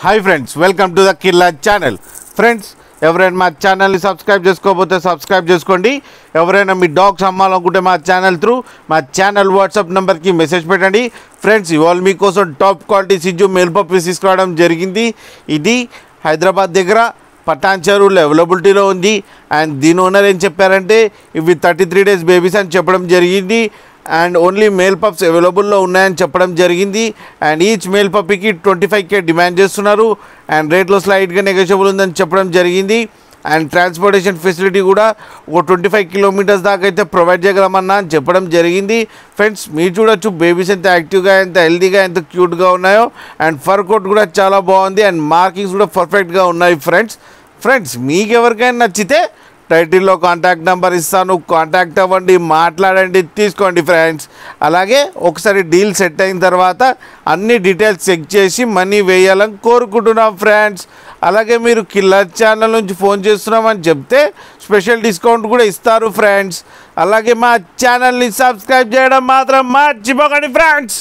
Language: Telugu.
Hi friends, welcome to the Killa channel. Friends, ఎవరైనా మా ఛానల్ని సబ్స్క్రైబ్ చేసుకోకపోతే సబ్స్క్రైబ్ చేసుకోండి. ఎవరైనా మీ డాగ్స్ అమ్మాలనుకుంటే మా ఛానల్ త్రూ మా ఛానల్ వాట్సాప్ నెంబర్కి మెసేజ్ పెట్టండి. ఫ్రెండ్స్, ఇవాళ మీకోసం టాప్ క్వాలిటీ సిజ్జు మేల్ పప్పీస్ తీసుకురావడం జరిగింది. ఇది హైదరాబాద్ దగ్గర పటాన్ చెరువులో అవైలబిలిటీలో ఉంది. అండ్ దీని ఓనర్ ఏం చెప్పారంటే ఇవి 33 days బేబీస్ అని చెప్పడం జరిగింది. అండ్ ఓన్లీ మేల్ పప్స్ అవైలబుల్లో ఉన్నాయని చెప్పడం జరిగింది. అండ్ ఈచ్ మేల్ పప్పీకి 25K డిమాండ్ చేస్తున్నారు. అండ్ రేట్లో స్లైడ్గా నెగోషియబుల్ ఉందని చెప్పడం జరిగింది. అండ్ ట్రాన్స్పోర్టేషన్ ఫెసిలిటీ కూడా ఒక 25 kilometers దాకా అయితే ప్రొవైడ్ చేయగలమన్నా అని చెప్పడం జరిగింది. ఫ్రెండ్స్, మీరు చూడొచ్చు బేబీస్ ఎంత యాక్టివ్గా, ఎంత హెల్తీగా, ఎంత క్యూట్గా ఉన్నాయో. అండ్ ఫర్ కోట్ కూడా చాలా బాగుంది. అండ్ మార్కింగ్స్ కూడా పర్ఫెక్ట్గా ఉన్నాయి. ఫ్రెండ్స్ మీకు ఎవరికైనా నచ్చితే టైటిల్లో కాంటాక్ట్ నెంబర్ ఇస్తాను, కాంటాక్ట్ అవ్వండి, మాట్లాడండి, తీసుకోండి ఫ్రెండ్స్. అలాగే ఒకసారి డీల్ సెట్ అయిన తర్వాత అన్ని డీటెయిల్స్ చెక్ చేసి మనీ వేయాలని కోరుకుంటున్నాం ఫ్రెండ్స్. అలాగే మీరు కిల్లర్ ఛానల్ నుంచి ఫోన్ చేస్తున్నామని చెప్తే స్పెషల్ డిస్కౌంట్ కూడా ఇస్తారు ఫ్రెండ్స్. అలాగే మా ఛానల్ని సబ్స్క్రైబ్ చేయడం మాత్రం మర్చిపోకండి ఫ్రెండ్స్.